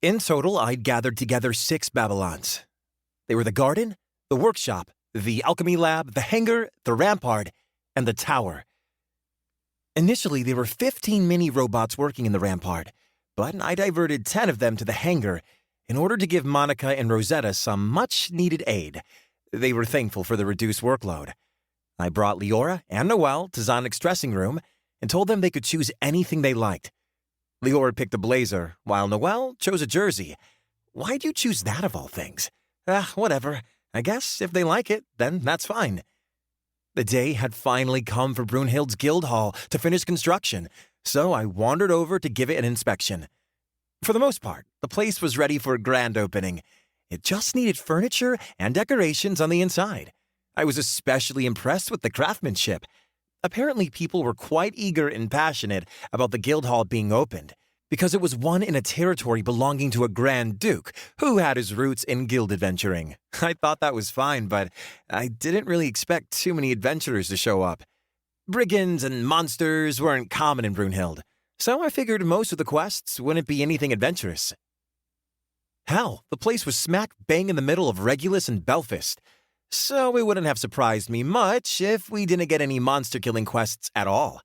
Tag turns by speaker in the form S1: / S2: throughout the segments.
S1: In total, I'd gathered together 6 Babylons. They were the garden, the workshop, the alchemy lab, the hangar, the rampart, and the tower. Initially, there were 15 mini-robots working in the rampart, but I diverted 10 of them to the hangar in order to give Monica and Rosetta some much-needed aid. They were thankful for the reduced workload. I brought Leora and Noelle to Zonic's dressing room and told them they could choose anything they liked. Leora picked a blazer, while Noelle chose a jersey. Why'd you choose that of all things? Whatever. I guess if they like it, then that's fine. The day had finally come for Brunhild's guild hall to finish construction, so I wandered over to give it an inspection. For the most part, the place was ready for a grand opening. It just needed furniture and decorations on the inside. I was especially impressed with the craftsmanship. Apparently, people were quite eager and passionate about the guild hall being opened, because it was one in a territory belonging to a Grand Duke who had his roots in guild adventuring. I thought that was fine, but I didn't really expect too many adventurers to show up. Brigands and monsters weren't common in Brunhild, so I figured most of the quests wouldn't be anything adventurous. Hell, the place was smack bang in the middle of Regulus and Belfast, so it wouldn't have surprised me much if we didn't get any monster-killing quests at all.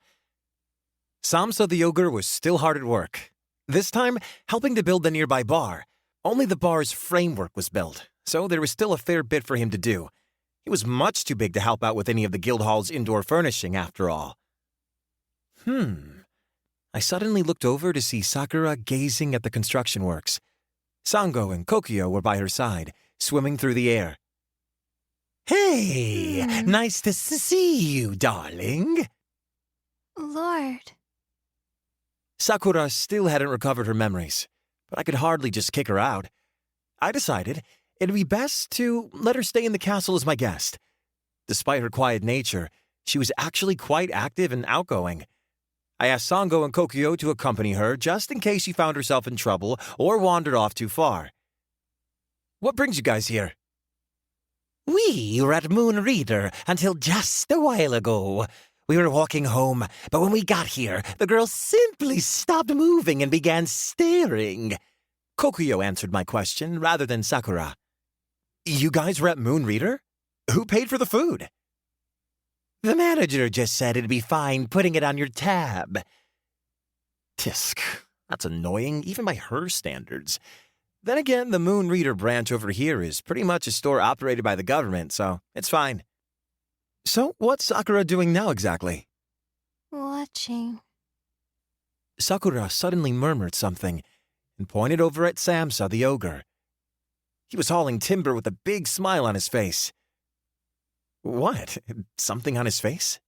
S1: Samsa the Ogre was still hard at work, this time helping to build the nearby bar. Only the bar's framework was built, so there was still a fair bit for him to do. He was much too big to help out with any of the guild hall's indoor furnishing, after all. I suddenly looked over to see Sakura gazing at the construction works. Sango and Kokyo were by her side, swimming through the air. "Hey, nice to see you, darling."
S2: Lord.
S1: Sakura still hadn't recovered her memories, but I could hardly just kick her out. I decided it'd be best to let her stay in the castle as my guest. Despite her quiet nature, she was actually quite active and outgoing. I asked Sango and Kokyo to accompany her just in case she found herself in trouble or wandered off too far. "What brings you guys here?"
S3: "We were at Moon Reader until just a while ago. We were walking home, but when we got here, the girl simply stopped moving and began staring."
S1: Kokyo answered my question rather than Sakura. "You guys were at Moon Reader? Who paid for the food?"
S3: "The manager just said it'd be fine putting it on your tab."
S1: Tisk, that's annoying, even by her standards. Then again, the Moon Reader branch over here is pretty much a store operated by the government, so it's fine. So, what's Sakura doing now exactly?
S2: Watching.
S1: Sakura suddenly murmured something and pointed over at Samsa the Ogre. He was hauling timber with a big smile on his face. What? Something on his face?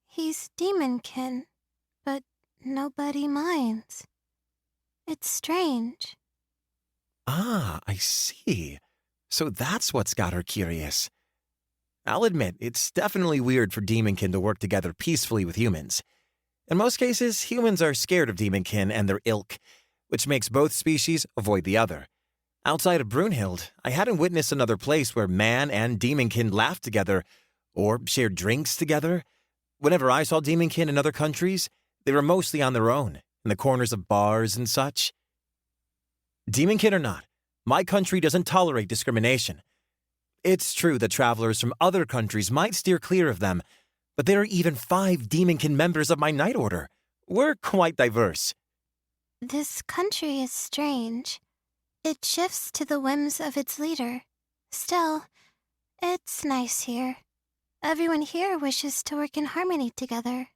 S2: He's demonkin, but nobody minds. It's strange.
S1: Ah, I see. So that's what's got her curious. I'll admit, it's definitely weird for demonkin to work together peacefully with humans. In most cases, humans are scared of demonkin and their ilk, which makes both species avoid the other. Outside of Brunhild, I hadn't witnessed another place where man and demonkin laughed together or shared drinks together. Whenever I saw demonkin in other countries, they were mostly on their own, in the corners of bars and such. Demonkin or not, my country doesn't tolerate discrimination. It's true that travelers from other countries might steer clear of them, but there are even 5 demonkin members of my Night Order. We're quite diverse.
S2: This country is strange. It shifts to the whims of its leader. Still, it's nice here. Everyone here wishes to work in harmony together.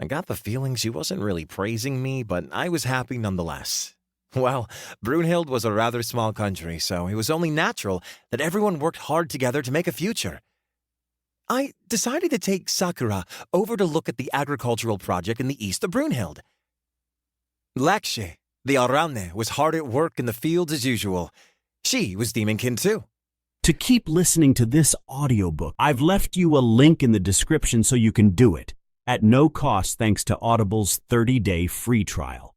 S1: I got the feeling she wasn't really praising me, but I was happy nonetheless. Well, Brunhild was a rather small country, so it was only natural that everyone worked hard together to make a future. I decided to take Sakura over to look at the agricultural project in the east of Brunhild. Lakshe, the Arane, was hard at work in the fields as usual. She was demonkin too.
S4: To keep listening to this audiobook, I've left you a link in the description so you can do it, at no cost thanks to Audible's 30-day free trial.